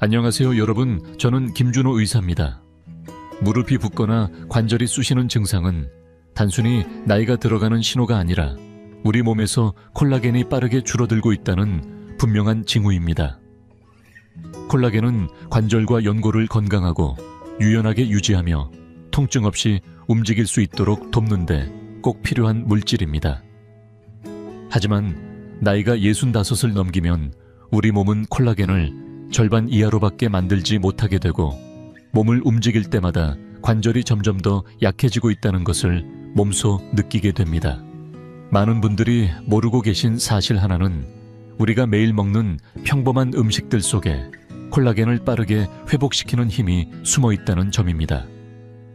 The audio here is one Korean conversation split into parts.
안녕하세요 여러분, 저는 김준호 의사입니다. 무릎이 붓거나 관절이 쑤시는 증상은 단순히 나이가 들어가는 신호가 아니라 우리 몸에서 콜라겐이 빠르게 줄어들고 있다는 분명한 징후입니다. 콜라겐은 관절과 연골을 건강하고 유연하게 유지하며 통증 없이 움직일 수 있도록 돕는데 꼭 필요한 물질입니다. 하지만 나이가 65을 넘기면 우리 몸은 콜라겐을 절반 이하로밖에 만들지 못하게 되고 몸을 움직일 때마다 관절이 점점 더 약해지고 있다는 것을 몸소 느끼게 됩니다. 많은 분들이 모르고 계신 사실 하나는 우리가 매일 먹는 평범한 음식들 속에 콜라겐을 빠르게 회복시키는 힘이 숨어 있다는 점입니다.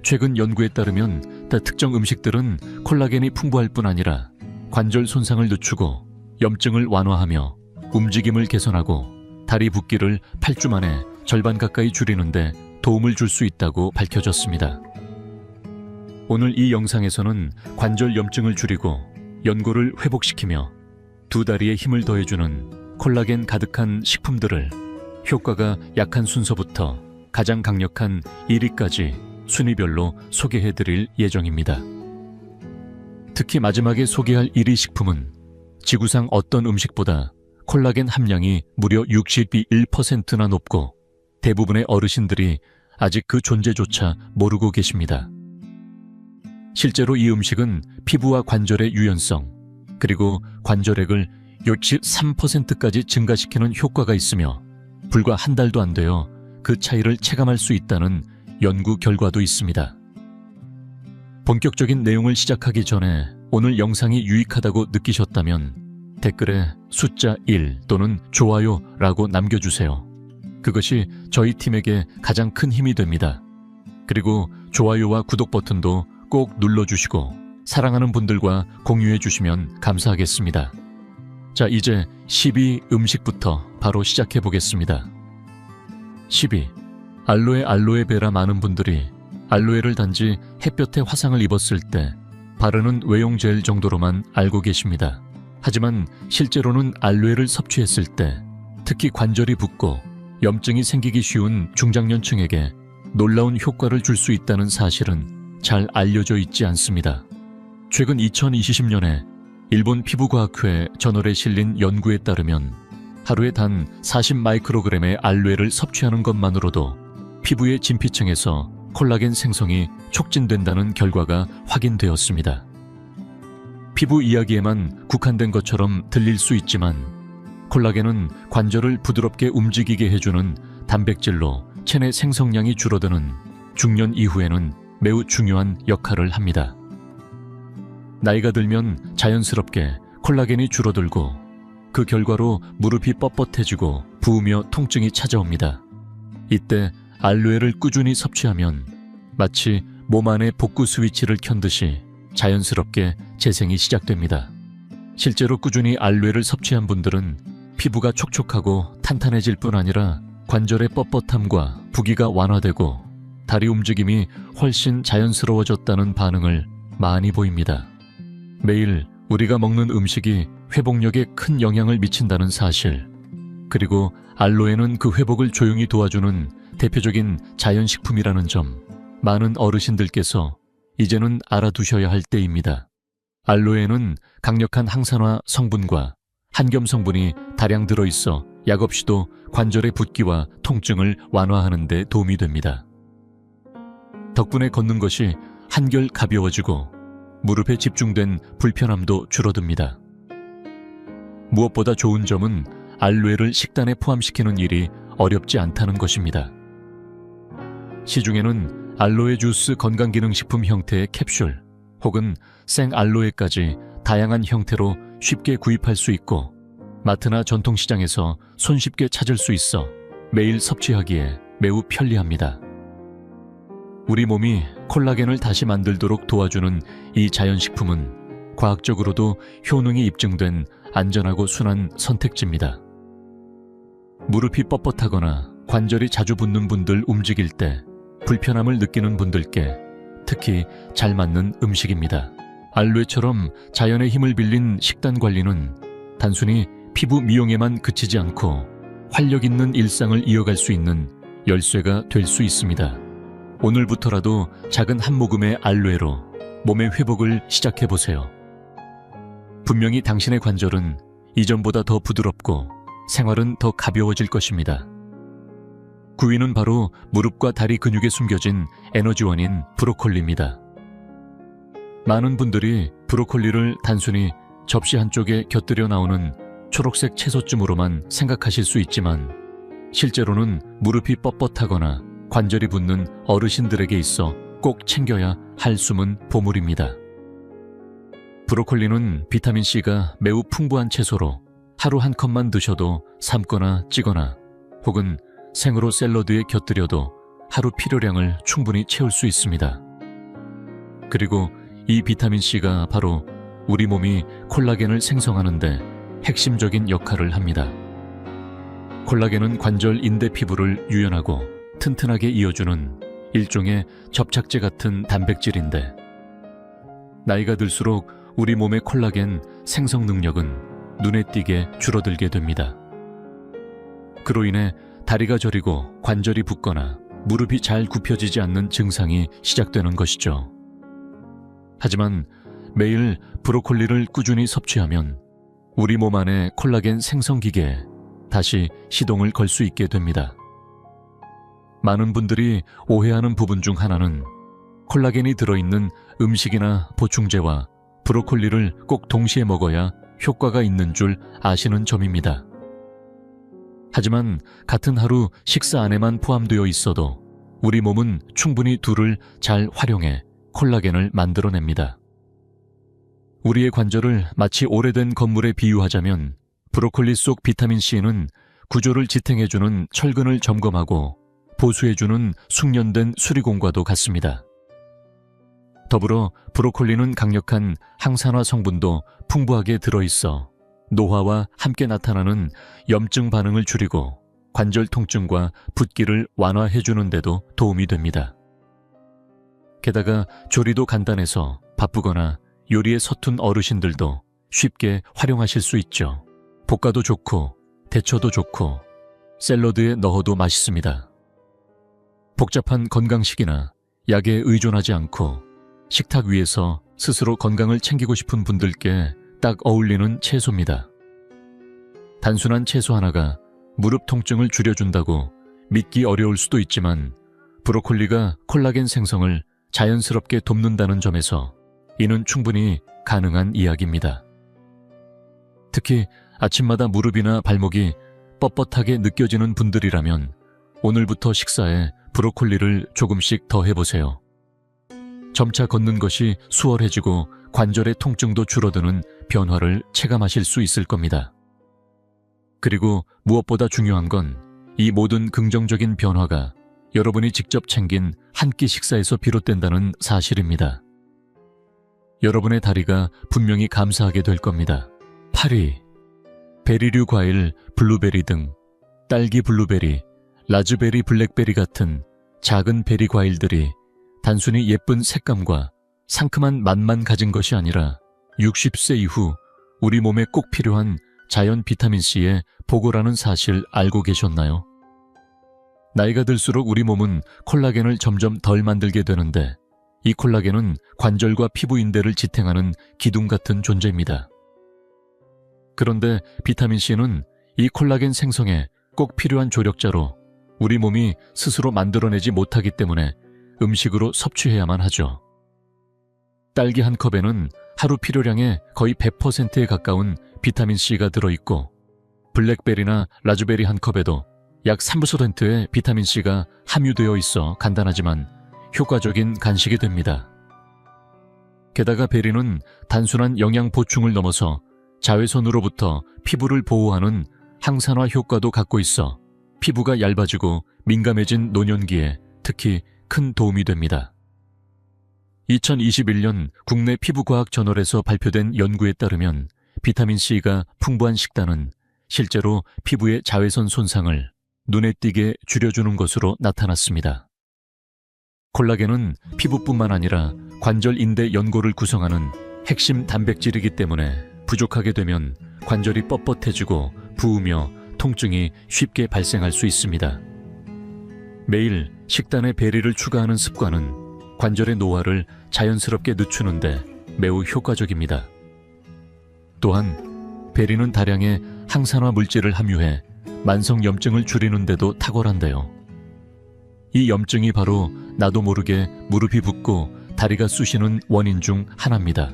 최근 연구에 따르면 특정 음식들은 콜라겐이 풍부할 뿐 아니라 관절 손상을 늦추고 염증을 완화하며 움직임을 개선하고 다리 붓기를 8주 만에 절반 가까이 줄이는데 도움을 줄 수 있다고 밝혀졌습니다. 오늘 이 영상에서는 관절 염증을 줄이고 연골을 회복시키며 두 다리에 힘을 더해주는 콜라겐 가득한 식품들을 효과가 약한 순서부터 가장 강력한 1위까지 순위별로 소개해드릴 예정입니다. 특히 마지막에 소개할 1위 식품은 지구상 어떤 음식보다 콜라겐 함량이 무려 61%나 높고 대부분의 어르신들이 아직 그 존재조차 모르고 계십니다. 실제로 이 음식은 피부와 관절의 유연성, 그리고 관절액을 63%까지 증가시키는 효과가 있으며 불과 한 달도 안 되어 그 차이를 체감할 수 있다는 연구 결과도 있습니다. 본격적인 내용을 시작하기 전에 오늘 영상이 유익하다고 느끼셨다면 댓글에 숫자 1 또는 좋아요라고 남겨주세요. 그것이 저희 팀에게 가장 큰 힘이 됩니다. 그리고 좋아요와 구독 버튼도 꼭 눌러주시고 사랑하는 분들과 공유해 주시면 감사하겠습니다. 자, 이제 10위 음식부터 바로 시작해 보겠습니다. 10위. 알로에베라. 많은 분들이 알로에를 단지 햇볕에 화상을 입었을 때 바르는 외용 젤 정도로만 알고 계십니다. 하지만 실제로는 알로에를 섭취했을 때 특히 관절이 붓고 염증이 생기기 쉬운 중장년층에게 놀라운 효과를 줄 수 있다는 사실은 잘 알려져 있지 않습니다. 최근 2020년에 일본 피부과학회 저널에 실린 연구에 따르면 하루에 단 40 마이크로그램의 알로에를 섭취하는 것만으로도 피부의 진피층에서 콜라겐 생성이 촉진된다는 결과가 확인되었습니다. 피부 이야기에만 국한된 것처럼 들릴 수 있지만 콜라겐은 관절을 부드럽게 움직이게 해주는 단백질로 체내 생성량이 줄어드는 중년 이후에는 매우 중요한 역할을 합니다. 나이가 들면 자연스럽게 콜라겐이 줄어들고 그 결과로 무릎이 뻣뻣해지고 부으며 통증이 찾아옵니다. 이때 알로에를 꾸준히 섭취하면 마치 몸 안에 복구 스위치를 켠 듯이 자연스럽게 재생이 시작됩니다. 실제로 꾸준히 알로에를 섭취한 분들은 피부가 촉촉하고 탄탄해질 뿐 아니라 관절의 뻣뻣함과 부기가 완화되고 다리 움직임이 훨씬 자연스러워졌다는 반응을 많이 보입니다. 매일 우리가 먹는 음식이 회복력에 큰 영향을 미친다는 사실, 그리고 알로에는 그 회복을 조용히 도와주는 대표적인 자연식품이라는 점, 많은 어르신들께서 이제는 알아두셔야 할 때입니다. 알로에는 강력한 항산화 성분과 한겸 성분이 다량 들어있어 약 없이도 관절의 붓기와 통증을 완화하는 데 도움이 됩니다. 덕분에 걷는 것이 한결 가벼워지고 무릎에 집중된 불편함도 줄어듭니다. 무엇보다 좋은 점은 알로에를 식단에 포함시키는 일이 어렵지 않다는 것입니다. 시중에는 알로에 주스 건강기능식품 형태의 캡슐 혹은 생알로에까지 다양한 형태로 쉽게 구입할 수 있고 마트나 전통시장에서 손쉽게 찾을 수 있어 매일 섭취하기에 매우 편리합니다. 우리 몸이 콜라겐을 다시 만들도록 도와주는 이 자연식품은 과학적으로도 효능이 입증된 안전하고 순한 선택지입니다. 무릎이 뻣뻣하거나 관절이 자주 붓는 분들, 움직일 때 불편함을 느끼는 분들께 특히 잘 맞는 음식입니다. 알로에처럼 자연의 힘을 빌린 식단 관리는 단순히 피부 미용에만 그치지 않고 활력 있는 일상을 이어갈 수 있는 열쇠가 될 수 있습니다. 오늘부터라도 작은 한 모금의 알로에로 몸의 회복을 시작해보세요. 분명히 당신의 관절은 이전보다 더 부드럽고 생활은 더 가벼워질 것입니다. 구이는 바로 무릎과 다리 근육에 숨겨진 에너지원인 브로콜리입니다. 많은 분들이 브로콜리를 단순히 접시 한쪽에 곁들여 나오는 초록색 채소쯤으로만 생각하실 수 있지만 실제로는 무릎이 뻣뻣하거나 관절이 붓는 어르신들에게 있어 꼭 챙겨야 할 숨은 보물입니다. 브로콜리는 비타민C가 매우 풍부한 채소로 하루 한 컵만 드셔도 삶거나 찌거나 혹은 생으로 샐러드에 곁들여도 하루 필요량을 충분히 채울 수 있습니다. 그리고 이 비타민C가 바로 우리 몸이 콜라겐을 생성하는데 핵심적인 역할을 합니다. 콜라겐은 관절 인대 피부를 유연하고 튼튼하게 이어주는 일종의 접착제 같은 단백질인데 나이가 들수록 우리 몸의 콜라겐 생성 능력은 눈에 띄게 줄어들게 됩니다. 그로 인해 다리가 저리고 관절이 붓거나 무릎이 잘 굽혀지지 않는 증상이 시작되는 것이죠. 하지만 매일 브로콜리를 꾸준히 섭취하면 우리 몸 안의 콜라겐 생성 기계에 다시 시동을 걸 수 있게 됩니다. 많은 분들이 오해하는 부분 중 하나는 콜라겐이 들어있는 음식이나 보충제와 브로콜리를 꼭 동시에 먹어야 효과가 있는 줄 아시는 점입니다. 하지만 같은 하루 식사 안에만 포함되어 있어도 우리 몸은 충분히 둘을 잘 활용해 콜라겐을 만들어냅니다. 우리의 관절을 마치 오래된 건물에 비유하자면 브로콜리 속 비타민C는 구조를 지탱해주는 철근을 점검하고 보수해주는 숙련된 수리공과도 같습니다. 더불어 브로콜리는 강력한 항산화 성분도 풍부하게 들어있어 노화와 함께 나타나는 염증 반응을 줄이고 관절 통증과 붓기를 완화해주는 데도 도움이 됩니다. 게다가 조리도 간단해서 바쁘거나 요리에 서툰 어르신들도 쉽게 활용하실 수 있죠. 볶아도 좋고 데쳐도 좋고 샐러드에 넣어도 맛있습니다. 복잡한 건강식이나 약에 의존하지 않고 식탁 위에서 스스로 건강을 챙기고 싶은 분들께 딱 어울리는 채소입니다. 단순한 채소 하나가 무릎 통증을 줄여준다고 믿기 어려울 수도 있지만 브로콜리가 콜라겐 생성을 자연스럽게 돕는다는 점에서 이는 충분히 가능한 이야기입니다. 특히 아침마다 무릎이나 발목이 뻣뻣하게 느껴지는 분들이라면 오늘부터 식사에 브로콜리를 조금씩 더 해보세요. 점차 걷는 것이 수월해지고 관절의 통증도 줄어드는 변화를 체감하실 수 있을 겁니다. 그리고 무엇보다 중요한 건 이 모든 긍정적인 변화가 여러분이 직접 챙긴 한 끼 식사에서 비롯된다는 사실입니다. 여러분의 다리가 분명히 감사하게 될 겁니다. 파리, 베리류 과일, 블루베리 등 딸기 블루베리, 라즈베리 블랙베리 같은 작은 베리 과일들이 단순히 예쁜 색감과 상큼한 맛만 가진 것이 아니라 60세 이후 우리 몸에 꼭 필요한 자연 비타민C의 보고라는 사실 알고 계셨나요? 나이가 들수록 우리 몸은 콜라겐을 점점 덜 만들게 되는데 이 콜라겐은 관절과 피부 인대를 지탱하는 기둥 같은 존재입니다. 그런데 비타민C는 이 콜라겐 생성에 꼭 필요한 조력자로 우리 몸이 스스로 만들어내지 못하기 때문에 음식으로 섭취해야만 하죠. 딸기 한 컵에는 하루 필요량의 거의 100%에 가까운 비타민C가 들어있고 블랙베리나 라즈베리 한 컵에도 약 3%의 비타민C가 함유되어 있어 간단하지만 효과적인 간식이 됩니다. 게다가 베리는 단순한 영양 보충을 넘어서 자외선으로부터 피부를 보호하는 항산화 효과도 갖고 있어 피부가 얇아지고 민감해진 노년기에 특히 큰 도움이 됩니다. 2021년 국내 피부과학 저널에서 발표된 연구에 따르면 비타민C가 풍부한 식단은 실제로 피부의 자외선 손상을 눈에 띄게 줄여주는 것으로 나타났습니다. 콜라겐은 피부뿐만 아니라 관절 인대 연골을 구성하는 핵심 단백질이기 때문에 부족하게 되면 관절이 뻣뻣해지고 부으며 통증이 쉽게 발생할 수 있습니다. 매일 식단에 베리를 추가하는 습관은 관절의 노화를 자연스럽게 늦추는데 매우 효과적입니다. 또한 베리는 다량의 항산화 물질을 함유해 만성 염증을 줄이는 데도 탁월한데요. 이 염증이 바로 나도 모르게 무릎이 붓고 다리가 쑤시는 원인 중 하나입니다.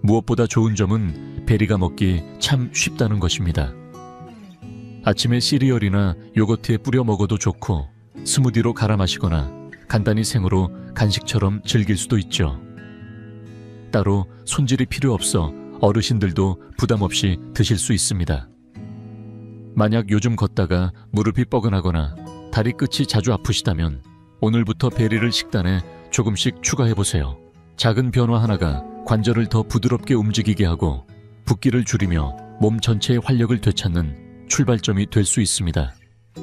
무엇보다 좋은 점은 베리가 먹기 참 쉽다는 것입니다. 아침에 시리얼이나 요거트에 뿌려 먹어도 좋고 스무디로 갈아 마시거나 간단히 생으로 간식처럼 즐길 수도 있죠. 따로 손질이 필요 없어 어르신들도 부담 없이 드실 수 있습니다. 만약 요즘 걷다가 무릎이 뻐근하거나 다리 끝이 자주 아프시다면 오늘부터 베리를 식단에 조금씩 추가해보세요. 작은 변화 하나가 관절을 더 부드럽게 움직이게 하고 붓기를 줄이며 몸 전체의 활력을 되찾는 출발점이 될 수 있습니다.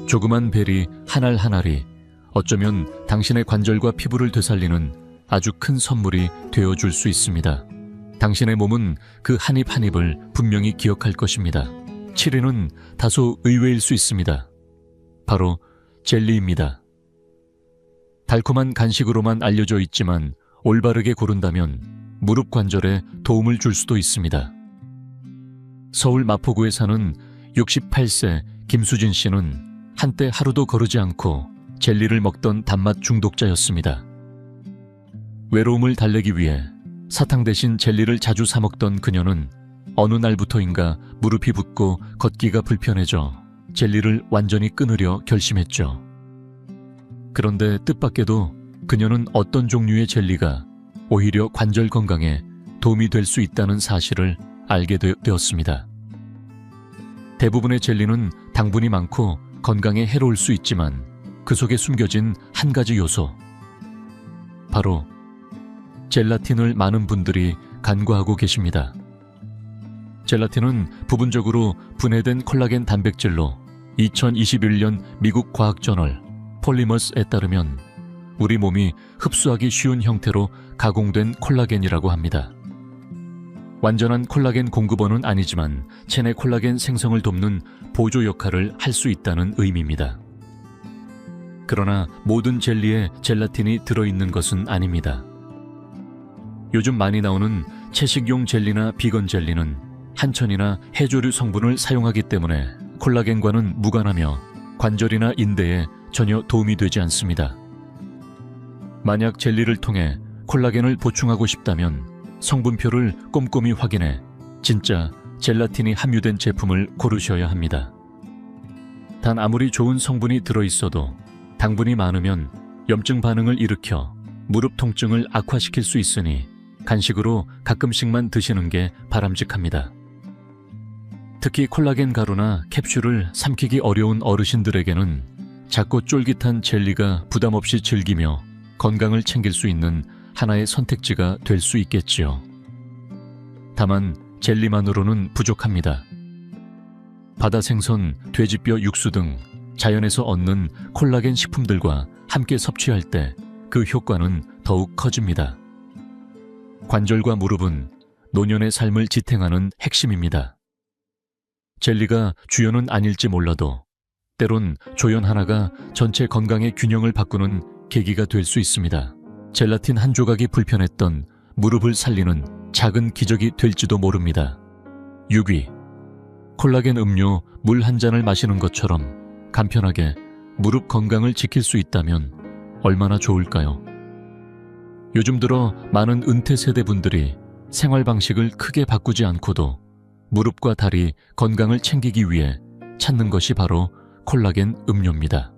조그만 베리 한 알 한 알이 어쩌면 당신의 관절과 피부를 되살리는 아주 큰 선물이 되어줄 수 있습니다. 당신의 몸은 그 한 입 한 입을 분명히 기억할 것입니다. 7위는 다소 의외일 수 있습니다. 바로 젤리입니다. 달콤한 간식으로만 알려져 있지만 올바르게 고른다면 무릎 관절에 도움을 줄 수도 있습니다. 서울 마포구에 사는 68세 김수진 씨는 한때 하루도 거르지 않고 젤리를 먹던 단맛 중독자였습니다. 외로움을 달래기 위해 사탕 대신 젤리를 자주 사 먹던 그녀는 어느 날부터인가 무릎이 붓고 걷기가 불편해져 젤리를 완전히 끊으려 결심했죠. 그런데 뜻밖에도 그녀는 어떤 종류의 젤리가 오히려 관절 건강에 도움이 될 수 있다는 사실을 알게 되었습니다. 대부분의 젤리는 당분이 많고 건강에 해로울 수 있지만 그 속에 숨겨진 한 가지 요소, 바로 젤라틴을 많은 분들이 간과하고 계십니다. 젤라틴은 부분적으로 분해된 콜라겐 단백질로 2021년 미국 과학저널 폴리머스에 따르면 우리 몸이 흡수하기 쉬운 형태로 가공된 콜라겐이라고 합니다. 완전한 콜라겐 공급원은 아니지만 체내 콜라겐 생성을 돕는 보조 역할을 할 수 있다는 의미입니다. 그러나 모든 젤리에 젤라틴이 들어있는 것은 아닙니다. 요즘 많이 나오는 채식용 젤리나 비건 젤리는 한천이나 해조류 성분을 사용하기 때문에 콜라겐과는 무관하며 관절이나 인대에 전혀 도움이 되지 않습니다. 만약 젤리를 통해 콜라겐을 보충하고 싶다면 성분표를 꼼꼼히 확인해 진짜 젤라틴이 함유된 제품을 고르셔야 합니다. 단 아무리 좋은 성분이 들어있어도 당분이 많으면 염증 반응을 일으켜 무릎 통증을 악화시킬 수 있으니 간식으로 가끔씩만 드시는 게 바람직합니다. 특히 콜라겐 가루나 캡슐을 삼키기 어려운 어르신들에게는 작고 쫄깃한 젤리가 부담 없이 즐기며 건강을 챙길 수 있는 하나의 선택지가 될 수 있겠지요. 다만 젤리만으로는 부족합니다. 바다 생선, 돼지뼈 육수 등 자연에서 얻는 콜라겐 식품들과 함께 섭취할 때 그 효과는 더욱 커집니다. 관절과 무릎은 노년의 삶을 지탱하는 핵심입니다. 젤리가 주연은 아닐지 몰라도 때론 조연 하나가 전체 건강의 균형을 바꾸는 계기가 될 수 있습니다. 젤라틴 한 조각이 불편했던 무릎을 살리는 작은 기적이 될지도 모릅니다. 6위, 콜라겐 음료 물 한 잔을 마시는 것처럼 간편하게 무릎 건강을 지킬 수 있다면 얼마나 좋을까요? 요즘 들어 많은 은퇴 세대 분들이 생활 방식을 크게 바꾸지 않고도 무릎과 다리 건강을 챙기기 위해 찾는 것이 바로 콜라겐 음료입니다.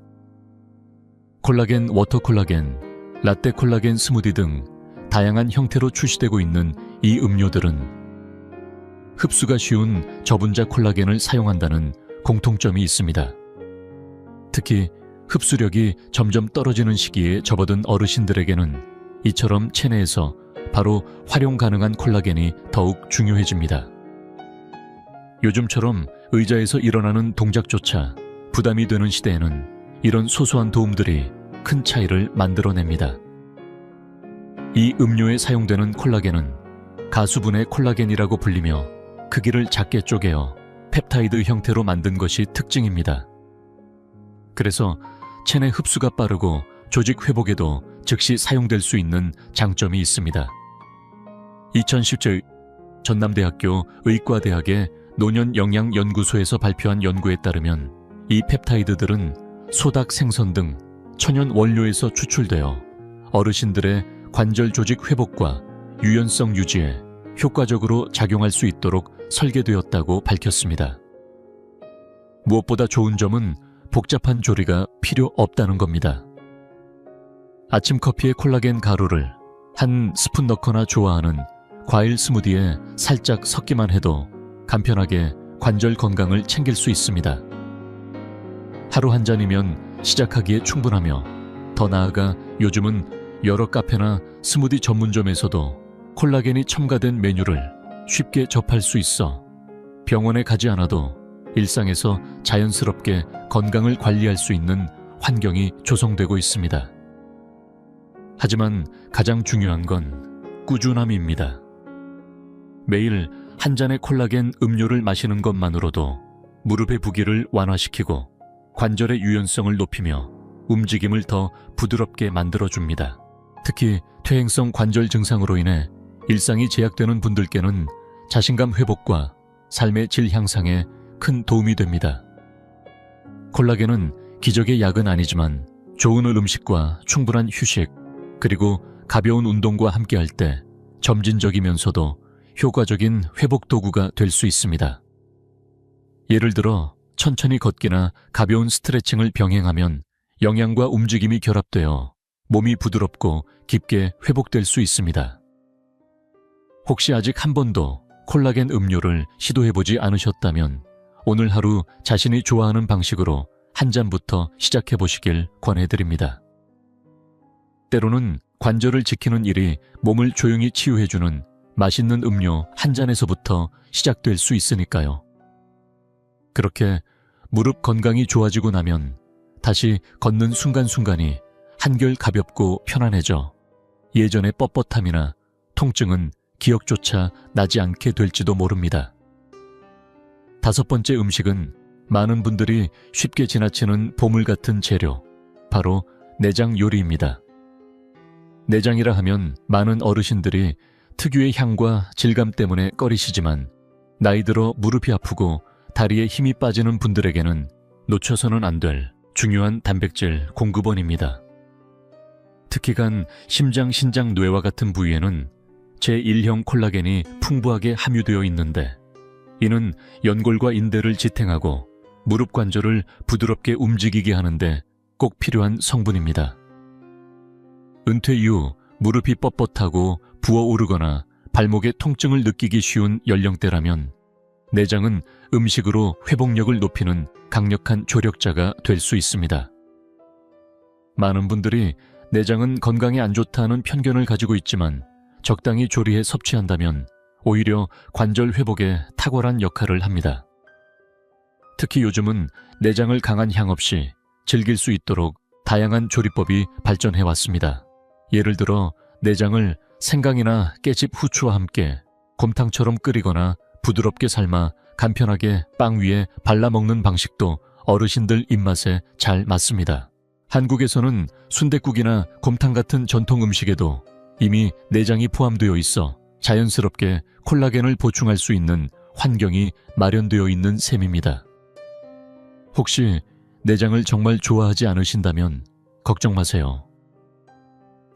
콜라겐 워터 콜라겐, 라떼 콜라겐 스무디 등 다양한 형태로 출시되고 있는 이 음료들은 흡수가 쉬운 저분자 콜라겐을 사용한다는 공통점이 있습니다. 특히 흡수력이 점점 떨어지는 시기에 접어든 어르신들에게는 이처럼 체내에서 바로 활용 가능한 콜라겐이 더욱 중요해집니다. 요즘처럼 의자에서 일어나는 동작조차 부담이 되는 시대에는 이런 소소한 도움들이 큰 차이를 만들어냅니다. 이 음료에 사용되는 콜라겐은 가수분해 콜라겐이라고 불리며 크기를 작게 쪼개어 펩타이드 형태로 만든 것이 특징입니다. 그래서 체내 흡수가 빠르고 조직 회복에도 즉시 사용될 수 있는 장점이 있습니다. 2017 전남대학교 의과대학의 노년영양연구소에서 발표한 연구에 따르면 이 펩타이드들은 소닭 생선 등 천연 원료에서 추출되어 어르신들의 관절 조직 회복과 유연성 유지에 효과적으로 작용할 수 있도록 설계되었다고 밝혔습니다. 무엇보다 좋은 점은 복잡한 조리가 필요 없다는 겁니다. 아침 커피에 콜라겐 가루를 한 스푼 넣거나 좋아하는 과일 스무디에 살짝 섞기만 해도 간편하게 관절 건강을 챙길 수 있습니다. 하루 한 잔이면 시작하기에 충분하며 더 나아가 요즘은 여러 카페나 스무디 전문점에서도 콜라겐이 첨가된 메뉴를 쉽게 접할 수 있어 병원에 가지 않아도 일상에서 자연스럽게 건강을 관리할 수 있는 환경이 조성되고 있습니다. 하지만 가장 중요한 건 꾸준함입니다. 매일 한 잔의 콜라겐 음료를 마시는 것만으로도 무릎의 부기를 완화시키고 관절의 유연성을 높이며 움직임을 더 부드럽게 만들어줍니다. 특히 퇴행성 관절 증상으로 인해 일상이 제약되는 분들께는 자신감 회복과 삶의 질 향상에 큰 도움이 됩니다. 콜라겐은 기적의 약은 아니지만 좋은 음식과 충분한 휴식, 그리고 가벼운 운동과 함께할 때 점진적이면서도 효과적인 회복 도구가 될 수 있습니다. 예를 들어 천천히 걷기나 가벼운 스트레칭을 병행하면 영양과 움직임이 결합되어 몸이 부드럽고 깊게 회복될 수 있습니다. 혹시 아직 한 번도 콜라겐 음료를 시도해보지 않으셨다면 오늘 하루 자신이 좋아하는 방식으로 한 잔부터 시작해보시길 권해드립니다. 때로는 관절을 지키는 일이 몸을 조용히 치유해주는 맛있는 음료 한 잔에서부터 시작될 수 있으니까요. 그렇게 무릎 건강이 좋아지고 나면 다시 걷는 순간순간이 한결 가볍고 편안해져 예전의 뻣뻣함이나 통증은 기억조차 나지 않게 될지도 모릅니다. 5번째 음식은 많은 분들이 쉽게 지나치는 보물 같은 재료, 바로 내장 요리입니다. 내장이라 하면 많은 어르신들이 특유의 향과 질감 때문에 꺼리시지만 나이 들어 무릎이 아프고 다리에 힘이 빠지는 분들에게는 놓쳐서는 안 될 중요한 단백질 공급원입니다. 특히 간, 심장, 신장, 뇌와 같은 부위에는 제1형 콜라겐이 풍부하게 함유되어 있는데 이는 연골과 인대를 지탱하고 무릎 관절을 부드럽게 움직이게 하는데 꼭 필요한 성분입니다. 은퇴 이후 무릎이 뻣뻣하고 부어오르거나 발목에 통증을 느끼기 쉬운 연령대라면 내장은 음식으로 회복력을 높이는 강력한 조력자가 될 수 있습니다. 많은 분들이 내장은 건강에 안 좋다는 편견을 가지고 있지만 적당히 조리해 섭취한다면 오히려 관절 회복에 탁월한 역할을 합니다. 특히 요즘은 내장을 강한 향 없이 즐길 수 있도록 다양한 조리법이 발전해 왔습니다. 예를 들어 내장을 생강이나 깨집 후추와 함께 곰탕처럼 끓이거나 부드럽게 삶아 간편하게 빵 위에 발라 먹는 방식도 어르신들 입맛에 잘 맞습니다. 한국에서는 순댓국이나 곰탕 같은 전통 음식에도 이미 내장이 포함되어 있어 자연스럽게 콜라겐을 보충할 수 있는 환경이 마련되어 있는 셈입니다. 혹시 내장을 정말 좋아하지 않으신다면 걱정 마세요.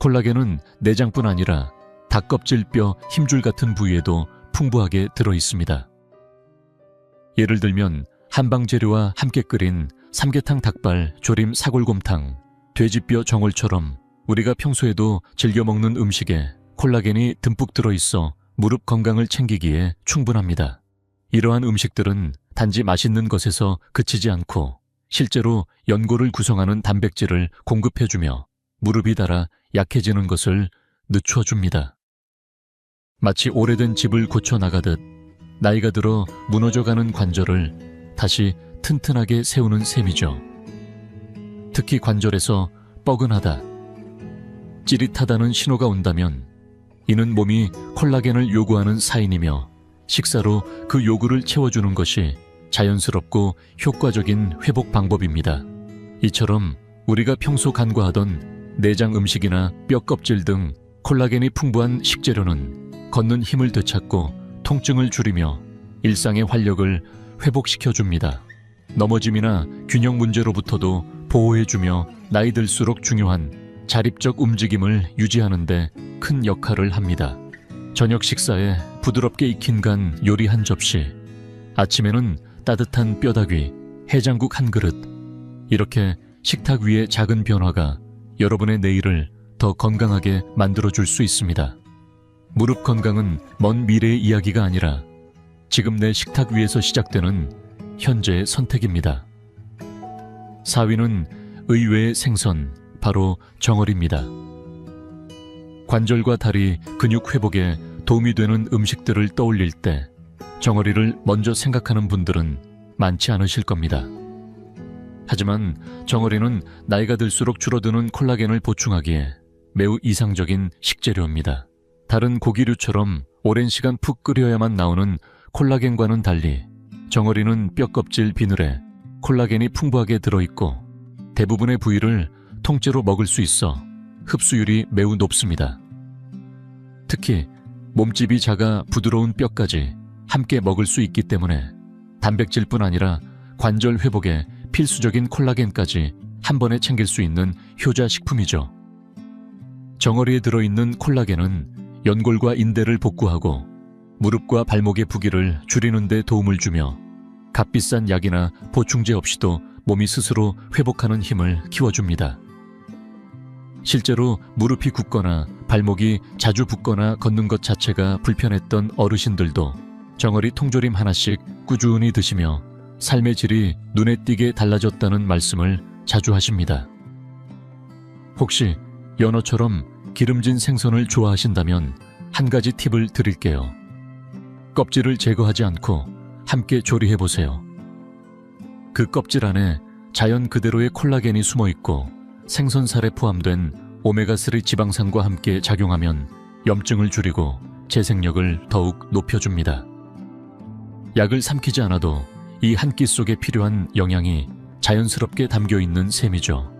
콜라겐은 내장뿐 아니라 닭껍질, 뼈, 힘줄 같은 부위에도 풍부하게 들어 있습니다. 예를 들면 한방재료와 함께 끓인 삼계탕, 닭발, 조림, 사골곰탕, 돼지뼈 정골처럼 우리가 평소에도 즐겨 먹는 음식에 콜라겐이 듬뿍 들어있어 무릎 건강을 챙기기에 충분합니다. 이러한 음식들은 단지 맛있는 것에서 그치지 않고 실제로 연골을 구성하는 단백질을 공급해주며 무릎이 닳아 약해지는 것을 늦춰줍니다. 마치 오래된 집을 고쳐나가듯 나이가 들어 무너져가는 관절을 다시 튼튼하게 세우는 셈이죠. 특히 관절에서 뻐근하다, 찌릿하다는 신호가 온다면 이는 몸이 콜라겐을 요구하는 사인이며 식사로 그 요구를 채워주는 것이 자연스럽고 효과적인 회복 방법입니다. 이처럼 우리가 평소 간과하던 내장 음식이나 뼈 껍질 등 콜라겐이 풍부한 식재료는 걷는 힘을 되찾고 통증을 줄이며 일상의 활력을 회복시켜줍니다. 넘어짐이나 균형 문제로부터도 보호해주며 나이 들수록 중요한 자립적 움직임을 유지하는 데 큰 역할을 합니다. 저녁 식사에 부드럽게 익힌 간 요리 한 접시, 아침에는 따뜻한 뼈다귀, 해장국 한 그릇, 이렇게 식탁 위의 작은 변화가 여러분의 내일을 더 건강하게 만들어줄 수 있습니다. 무릎 건강은 먼 미래의 이야기가 아니라 지금 내 식탁 위에서 시작되는 현재의 선택입니다. 4위는 의외의 생선, 바로 정어리입니다. 관절과 다리, 근육 회복에 도움이 되는 음식들을 떠올릴 때 정어리를 먼저 생각하는 분들은 많지 않으실 겁니다. 하지만 정어리는 나이가 들수록 줄어드는 콜라겐을 보충하기에 매우 이상적인 식재료입니다. 다른 고기류처럼 오랜 시간 푹 끓여야만 나오는 콜라겐과는 달리 정어리는 뼈껍질 비늘에 콜라겐이 풍부하게 들어있고 대부분의 부위를 통째로 먹을 수 있어 흡수율이 매우 높습니다. 특히 몸집이 작아 부드러운 뼈까지 함께 먹을 수 있기 때문에 단백질뿐 아니라 관절 회복에 필수적인 콜라겐까지 한 번에 챙길 수 있는 효자 식품이죠. 정어리에 들어있는 콜라겐은 연골과 인대를 복구하고 무릎과 발목의 부기를 줄이는 데 도움을 주며 값비싼 약이나 보충제 없이도 몸이 스스로 회복하는 힘을 키워줍니다. 실제로 무릎이 굳거나 발목이 자주 붓거나 걷는 것 자체가 불편했던 어르신들도 정어리 통조림 하나씩 꾸준히 드시며 삶의 질이 눈에 띄게 달라졌다는 말씀을 자주 하십니다. 혹시 연어처럼 기름진 생선을 좋아하신다면 한 가지 팁을 드릴게요. 껍질을 제거하지 않고 함께 조리해보세요. 그 껍질 안에 자연 그대로의 콜라겐이 숨어있고 생선살에 포함된 오메가3 지방산과 함께 작용하면 염증을 줄이고 재생력을 더욱 높여줍니다. 약을 삼키지 않아도 이 한 끼 속에 필요한 영양이 자연스럽게 담겨있는 셈이죠.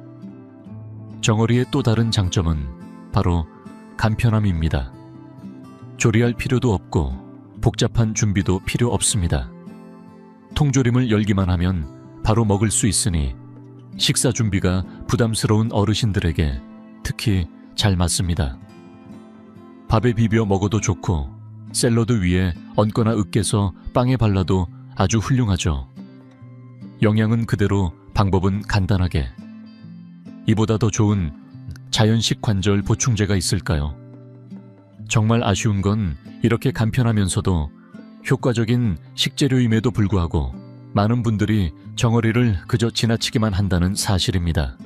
정어리의 또 다른 장점은 바로 간편함입니다. 조리할 필요도 없고 복잡한 준비도 필요 없습니다. 통조림을 열기만 하면 바로 먹을 수 있으니 식사 준비가 부담스러운 어르신들에게 특히 잘 맞습니다. 밥에 비벼 먹어도 좋고 샐러드 위에 얹거나 으깨서 빵에 발라도 아주 훌륭하죠. 영양은 그대로, 방법은 간단하게. 이보다 더 좋은 자연식 관절 보충제가 있을까요? 정말 아쉬운 건 이렇게 간편하면서도 효과적인 식재료임에도 불구하고 많은 분들이 정어리를 그저 지나치기만 한다는 사실입니다.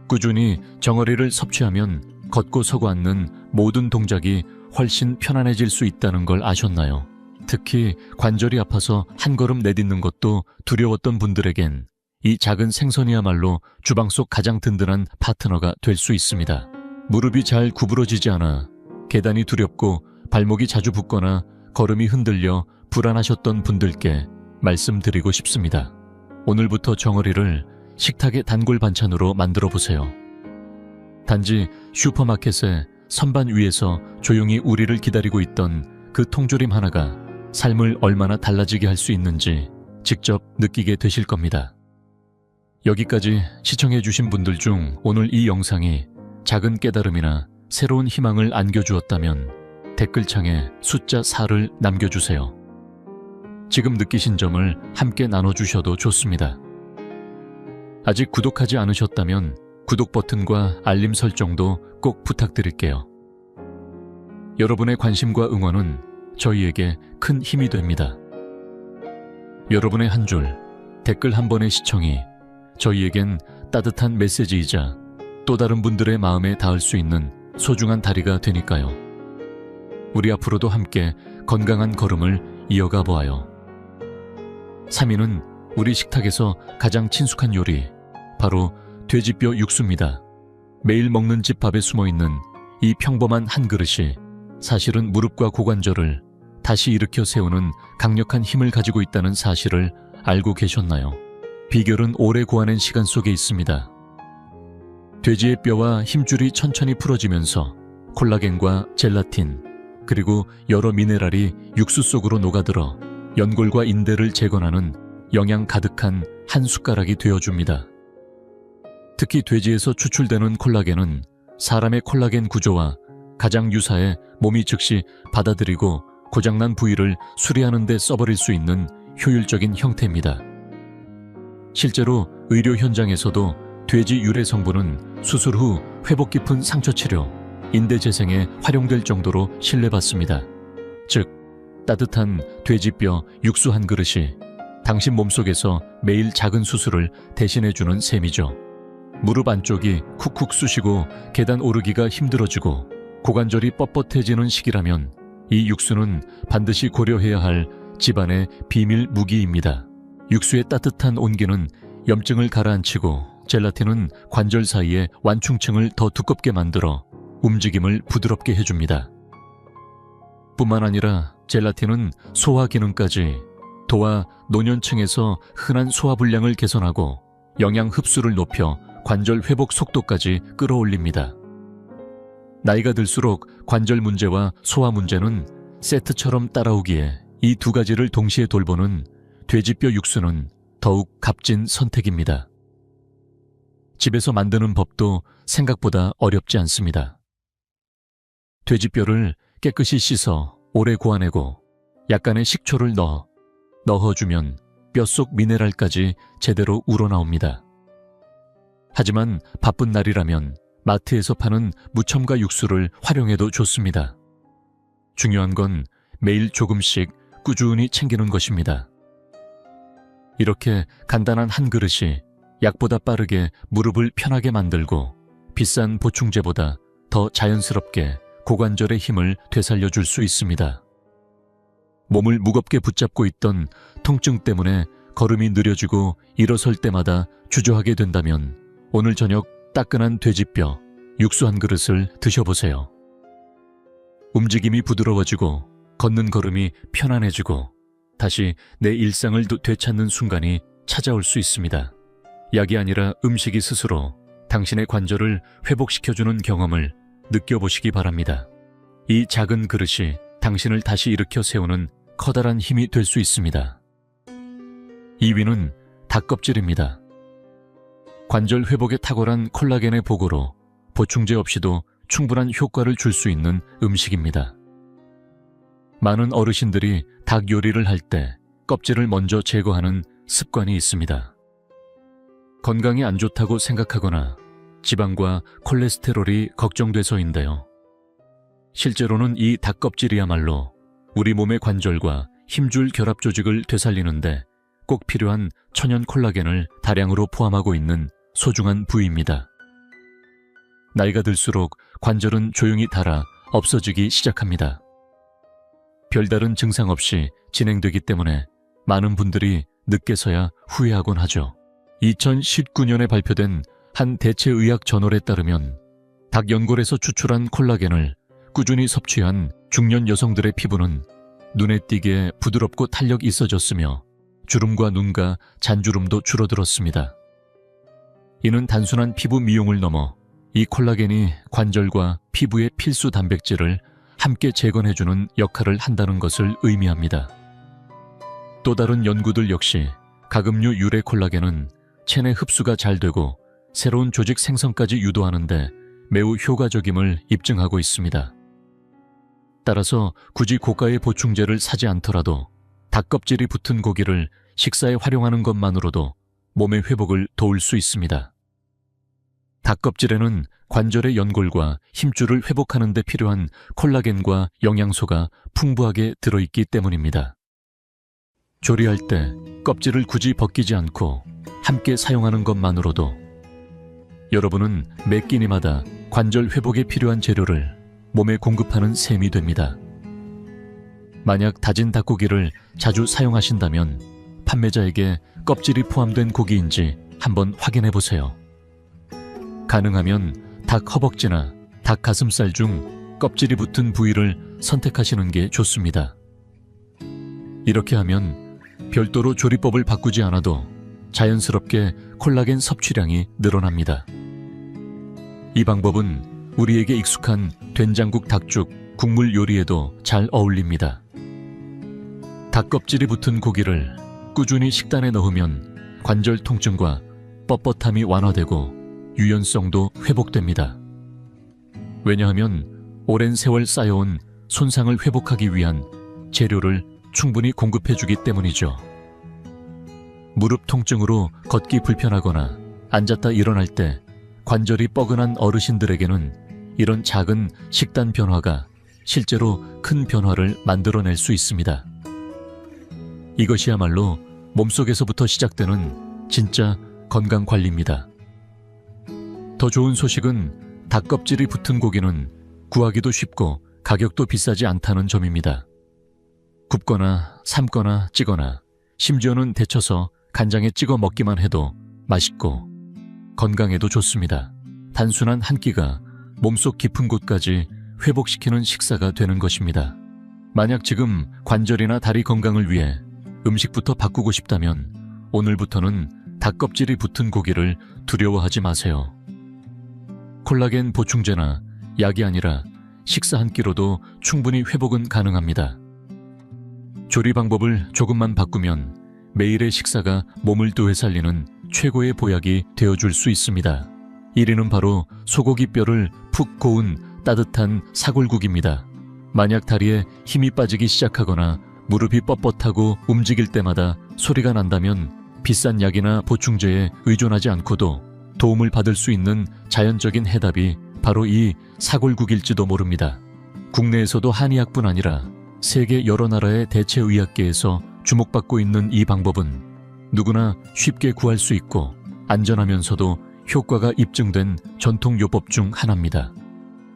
꾸준히 정어리를 섭취하면 걷고 서고 앉는 모든 동작이 훨씬 편안해질 수 있다는 걸 아셨나요? 특히 관절이 아파서 한 걸음 내딛는 것도 두려웠던 분들에겐 이 작은 생선이야말로 주방 속 가장 든든한 파트너가 될 수 있습니다. 무릎이 잘 구부러지지 않아 계단이 두렵고 발목이 자주 붓거나 걸음이 흔들려 불안하셨던 분들께 말씀드리고 싶습니다. 오늘부터 정어리를 식탁의 단골 반찬으로 만들어 보세요. 단지 슈퍼마켓의 선반 위에서 조용히 우리를 기다리고 있던 그 통조림 하나가 삶을 얼마나 달라지게 할 수 있는지 직접 느끼게 되실 겁니다. 여기까지 시청해주신 분들 중 오늘 이 영상이 작은 깨달음이나 새로운 희망을 안겨주었다면 댓글창에 숫자 4를 남겨주세요. 지금 느끼신 점을 함께 나눠주셔도 좋습니다. 아직 구독하지 않으셨다면 구독 버튼과 알림 설정도 꼭 부탁드릴게요. 여러분의 관심과 응원은 저희에게 큰 힘이 됩니다. 여러분의 한 줄, 댓글 한 번의 시청이 저희에겐 따뜻한 메시지이자 또 다른 분들의 마음에 닿을 수 있는 소중한 다리가 되니까요. 우리 앞으로도 함께 건강한 걸음을 이어가 보아요. 3위는 우리 식탁에서 가장 친숙한 요리, 바로 돼지뼈 육수입니다. 매일 먹는 집 밥에 숨어있는 이 평범한 한 그릇이 사실은 무릎과 고관절을 다시 일으켜 세우는 강력한 힘을 가지고 있다는 사실을 알고 계셨나요? 비결은 오래 고안한 시간 속에 있습니다. 돼지의 뼈와 힘줄이 천천히 풀어지면서 콜라겐과 젤라틴, 그리고 여러 미네랄이 육수 속으로 녹아들어 연골과 인대를 재건하는 영양 가득한 한 숟가락이 되어줍니다. 특히 돼지에서 추출되는 콜라겐은 사람의 콜라겐 구조와 가장 유사해 몸이 즉시 받아들이고 고장난 부위를 수리하는 데 써버릴 수 있는 효율적인 형태입니다. 실제로 의료 현장에서도 돼지 유래 성분은 수술 후 회복 깊은 상처 치료, 인대 재생에 활용될 정도로 신뢰받습니다. 즉, 따뜻한 돼지뼈 육수 한 그릇이 당신 몸속에서 매일 작은 수술을 대신해주는 셈이죠. 무릎 안쪽이 쿡쿡 쑤시고 계단 오르기가 힘들어지고 고관절이 뻣뻣해지는 시기라면 이 육수는 반드시 고려해야 할 집안의 비밀 무기입니다. 육수의 따뜻한 온기는 염증을 가라앉히고 젤라틴은 관절 사이의 완충층을 더 두껍게 만들어 움직임을 부드럽게 해줍니다. 뿐만 아니라 젤라틴은 소화 기능까지 도와 노년층에서 흔한 소화불량을 개선하고 영양 흡수를 높여 관절 회복 속도까지 끌어올립니다. 나이가 들수록 관절 문제와 소화 문제는 세트처럼 따라오기에 이 두 가지를 동시에 돌보는 돼지뼈 육수는 더욱 값진 선택입니다. 집에서 만드는 법도 생각보다 어렵지 않습니다. 돼지뼈를 깨끗이 씻어 오래 고아내고 약간의 식초를 넣어주면 뼛속 미네랄까지 제대로 우러나옵니다. 하지만 바쁜 날이라면 마트에서 파는 무첨가 육수를 활용해도 좋습니다. 중요한 건 매일 조금씩 꾸준히 챙기는 것입니다. 이렇게 간단한 한 그릇이 약보다 빠르게 무릎을 편하게 만들고 비싼 보충제보다 더 자연스럽게 고관절의 힘을 되살려줄 수 있습니다. 몸을 무겁게 붙잡고 있던 통증 때문에 걸음이 느려지고 일어설 때마다 주저하게 된다면 오늘 저녁 따끈한 돼지뼈 육수 한 그릇을 드셔보세요. 움직임이 부드러워지고 걷는 걸음이 편안해지고 다시 내 일상을 되찾는 순간이 찾아올 수 있습니다. 약이 아니라 음식이 스스로 당신의 관절을 회복시켜주는 경험을 느껴보시기 바랍니다. 이 작은 그릇이 당신을 다시 일으켜 세우는 커다란 힘이 될 수 있습니다. 2위는 닭껍질입니다. 관절 회복에 탁월한 콜라겐의 보고로 보충제 없이도 충분한 효과를 줄 수 있는 음식입니다. 많은 어르신들이 닭 요리를 할 때 껍질을 먼저 제거하는 습관이 있습니다. 건강에 안 좋다고 생각하거나 지방과 콜레스테롤이 걱정돼서인데요. 실제로는 이 닭껍질이야말로 우리 몸의 관절과 힘줄 결합 조직을 되살리는데 꼭 필요한 천연 콜라겐을 다량으로 포함하고 있는 소중한 부위입니다. 나이가 들수록 관절은 조용히 닳아 없어지기 시작합니다. 별다른 증상 없이 진행되기 때문에 많은 분들이 늦게서야 후회하곤 하죠. 2019년에 발표된 한 대체의학 저널에 따르면 닭 연골에서 추출한 콜라겐을 꾸준히 섭취한 중년 여성들의 피부는 눈에 띄게 부드럽고 탄력 있어졌으며 주름과 눈가 잔주름도 줄어들었습니다. 이는 단순한 피부 미용을 넘어 이 콜라겐이 관절과 피부의 필수 단백질을 함께 재건해주는 역할을 한다는 것을 의미합니다. 또 다른 연구들 역시 가금류 유래 콜라겐은 체내 흡수가 잘 되고 새로운 조직 생성까지 유도하는데 매우 효과적임을 입증하고 있습니다. 따라서 굳이 고가의 보충제를 사지 않더라도 닭껍질이 붙은 고기를 식사에 활용하는 것만으로도 몸의 회복을 도울 수 있습니다. 닭껍질에는 관절의 연골과 힘줄을 회복하는 데 필요한 콜라겐과 영양소가 풍부하게 들어있기 때문입니다. 조리할 때 껍질을 굳이 벗기지 않고 함께 사용하는 것만으로도 여러분은 매 끼니마다 관절 회복에 필요한 재료를 몸에 공급하는 셈이 됩니다. 만약 다진 닭고기를 자주 사용하신다면 판매자에게 껍질이 포함된 고기인지 한번 확인해 보세요. 가능하면 닭 허벅지나 닭 가슴살 중 껍질이 붙은 부위를 선택하시는 게 좋습니다. 이렇게 하면 별도로 조리법을 바꾸지 않아도 자연스럽게 콜라겐 섭취량이 늘어납니다. 이 방법은 우리에게 익숙한 된장국, 닭죽, 국물 요리에도 잘 어울립니다. 닭껍질이 붙은 고기를 꾸준히 식단에 넣으면 관절 통증과 뻣뻣함이 완화되고 유연성도 회복됩니다. 왜냐하면 오랜 세월 쌓여온 손상을 회복하기 위한 재료를 충분히 공급해주기 때문이죠. 무릎 통증으로 걷기 불편하거나 앉았다 일어날 때 관절이 뻐근한 어르신들에게는 이런 작은 식단 변화가 실제로 큰 변화를 만들어낼 수 있습니다. 이것이야말로 몸속에서부터 시작되는 진짜 건강관리입니다. 더 좋은 소식은 닭껍질이 붙은 고기는 구하기도 쉽고 가격도 비싸지 않다는 점입니다. 굽거나 삶거나 찌거나 심지어는 데쳐서 간장에 찍어 먹기만 해도 맛있고 건강에도 좋습니다. 단순한 한 끼가 몸속 깊은 곳까지 회복시키는 식사가 되는 것입니다. 만약 지금 관절이나 다리 건강을 위해 음식부터 바꾸고 싶다면 오늘부터는 닭껍질이 붙은 고기를 두려워하지 마세요. 콜라겐 보충제나 약이 아니라 식사 한 끼로도 충분히 회복은 가능합니다. 조리 방법을 조금만 바꾸면 매일의 식사가 몸을 되살리는 최고의 보약이 되어줄 수 있습니다. 1위는 바로 소고기 뼈를 푹 고운 따뜻한 사골국입니다. 만약 다리에 힘이 빠지기 시작하거나 무릎이 뻣뻣하고 움직일 때마다 소리가 난다면 비싼 약이나 보충제에 의존하지 않고도 도움을 받을 수 있는 자연적인 해답이 바로 이 사골국일지도 모릅니다. 국내에서도 한의학뿐 아니라 세계 여러 나라의 대체의학계에서 주목받고 있는 이 방법은 누구나 쉽게 구할 수 있고 안전하면서도 효과가 입증된 전통요법 중 하나입니다.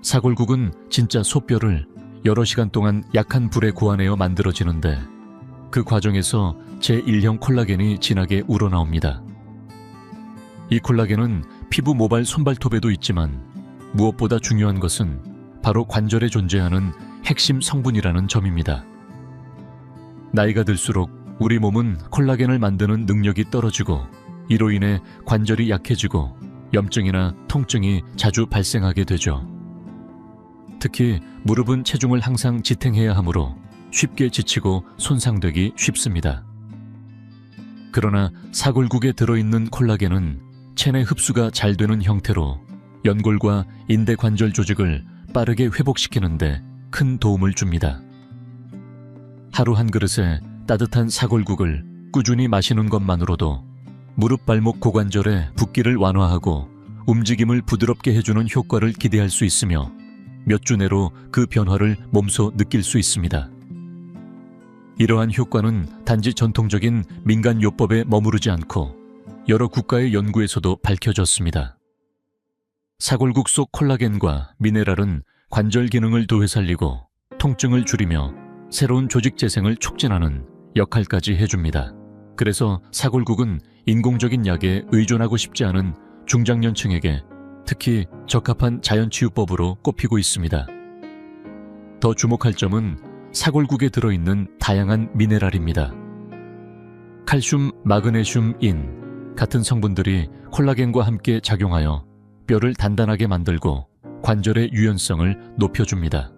사골국은 진짜 소뼈를 여러 시간 동안 약한 불에 고아내어 만들어지는데 그 과정에서 제1형 콜라겐이 진하게 우러나옵니다. 이 콜라겐은 피부 모발 손발톱에도 있지만 무엇보다 중요한 것은 바로 관절에 존재하는 핵심 성분이라는 점입니다. 나이가 들수록 우리 몸은 콜라겐을 만드는 능력이 떨어지고 이로 인해 관절이 약해지고 염증이나 통증이 자주 발생하게 되죠. 특히 무릎은 체중을 항상 지탱해야 하므로 쉽게 지치고 손상되기 쉽습니다. 그러나 사골국에 들어있는 콜라겐은 체내 흡수가 잘 되는 형태로 연골과 인대 관절 조직을 빠르게 회복시키는데 큰 도움을 줍니다. 하루 한 그릇에 따뜻한 사골국을 꾸준히 마시는 것만으로도 무릎 발목 고관절의 붓기를 완화하고 움직임을 부드럽게 해주는 효과를 기대할 수 있으며 몇 주 내로 그 변화를 몸소 느낄 수 있습니다. 이러한 효과는 단지 전통적인 민간요법에 머무르지 않고 여러 국가의 연구에서도 밝혀졌습니다. 사골국 속 콜라겐과 미네랄은 관절 기능을 되살리고 통증을 줄이며 새로운 조직 재생을 촉진하는 역할까지 해줍니다. 그래서 사골국은 인공적인 약에 의존하고 싶지 않은 중장년층에게 특히 적합한 자연치유법으로 꼽히고 있습니다. 더 주목할 점은 사골국에 들어있는 다양한 미네랄입니다. 칼슘, 마그네슘, 인 같은 성분들이 콜라겐과 함께 작용하여 뼈를 단단하게 만들고 관절의 유연성을 높여줍니다.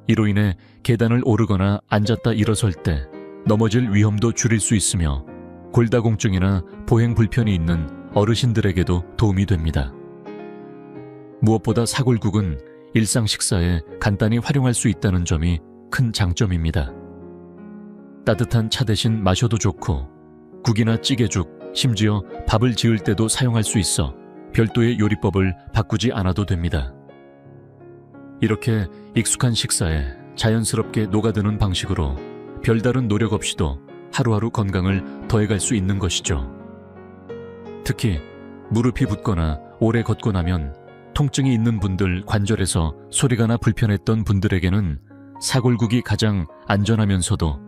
이로 인해 계단을 오르거나 앉았다 일어설 때 넘어질 위험도 줄일 수 있으며 골다공증이나 보행 불편이 있는 어르신들에게도 도움이 됩니다. 무엇보다 사골국은 일상 식사에 간단히 활용할 수 있다는 점이 큰 장점입니다. 따뜻한 차 대신 마셔도 좋고 국이나 찌개죽, 심지어 밥을 지을 때도 사용할 수 있어 별도의 요리법을 바꾸지 않아도 됩니다. 이렇게 익숙한 식사에 자연스럽게 녹아드는 방식으로 별다른 노력 없이도 하루하루 건강을 더해갈 수 있는 것이죠. 특히 무릎이 붓거나 오래 걷고 나면 통증이 있는 분들, 관절에서 소리가 나 불편했던 분들에게는 사골국이 가장 안전하면서도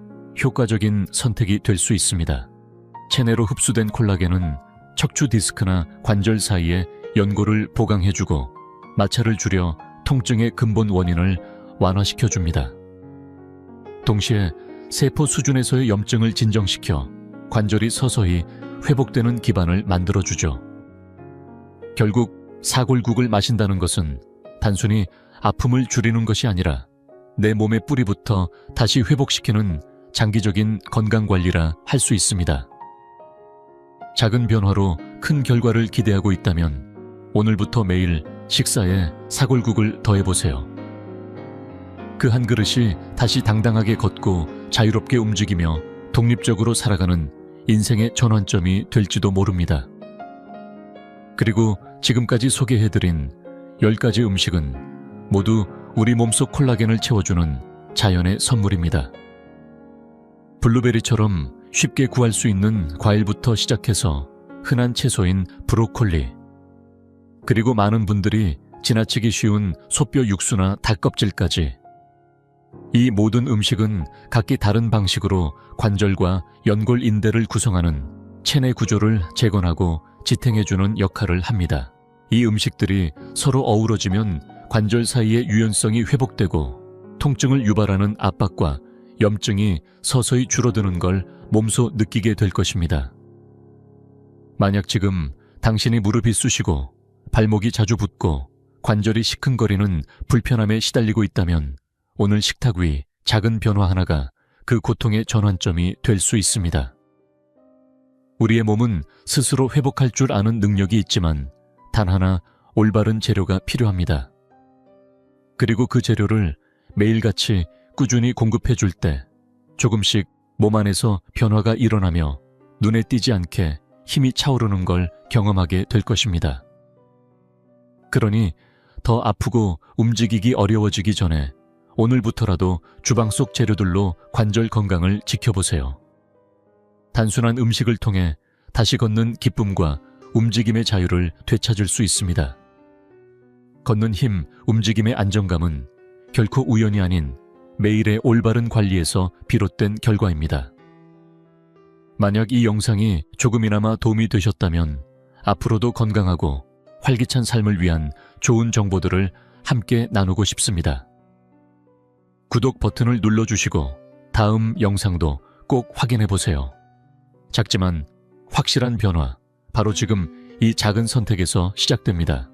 효과적인 선택이 될 수 있습니다. 체내로 흡수된 콜라겐은 척추 디스크나 관절 사이에 연골을 보강해주고 마찰을 줄여 통증의 근본 원인을 완화시켜줍니다. 동시에 세포 수준에서의 염증을 진정시켜 관절이 서서히 회복되는 기반을 만들어주죠. 결국 사골국을 마신다는 것은 단순히 아픔을 줄이는 것이 아니라 내 몸의 뿌리부터 다시 회복시키는 장기적인 건강관리라 할 수 있습니다. 작은 변화로 큰 결과를 기대하고 있다면 오늘부터 매일 식사에 사골국을 더해보세요. 그 한 그릇이 다시 당당하게 걷고 자유롭게 움직이며 독립적으로 살아가는 인생의 전환점이 될지도 모릅니다. 그리고 지금까지 소개해드린 10가지 음식은 모두 우리 몸속 콜라겐을 채워주는 자연의 선물입니다. 블루베리처럼 쉽게 구할 수 있는 과일부터 시작해서 흔한 채소인 브로콜리, 그리고 많은 분들이 지나치기 쉬운 소뼈 육수나 닭껍질까지, 이 모든 음식은 각기 다른 방식으로 관절과 연골 인대를 구성하는 체내 구조를 재건하고 지탱해주는 역할을 합니다. 이 음식들이 서로 어우러지면 관절 사이의 유연성이 회복되고 통증을 유발하는 압박과 염증이 서서히 줄어드는 걸 몸소 느끼게 될 것입니다. 만약 지금 당신이 무릎이 쑤시고 발목이 자주 붓고 관절이 시큰거리는 불편함에 시달리고 있다면 오늘 식탁 위 작은 변화 하나가 그 고통의 전환점이 될 수 있습니다. 우리의 몸은 스스로 회복할 줄 아는 능력이 있지만 단 하나 올바른 재료가 필요합니다. 그리고 그 재료를 매일같이 꾸준히 공급해 줄 때 조금씩 몸 안에서 변화가 일어나며 눈에 띄지 않게 힘이 차오르는 걸 경험하게 될 것입니다. 그러니 더 아프고 움직이기 어려워지기 전에 오늘부터라도 주방 속 재료들로 관절 건강을 지켜보세요. 단순한 음식을 통해 다시 걷는 기쁨과 움직임의 자유를 되찾을 수 있습니다. 걷는 힘, 움직임의 안정감은 결코 우연이 아닌 매일의 올바른 관리에서 비롯된 결과입니다. 만약 이 영상이 조금이나마 도움이 되셨다면 앞으로도 건강하고 활기찬 삶을 위한 좋은 정보들을 함께 나누고 싶습니다. 구독 버튼을 눌러주시고 다음 영상도 꼭 확인해보세요. 작지만 확실한 변화, 바로 지금 이 작은 선택에서 시작됩니다.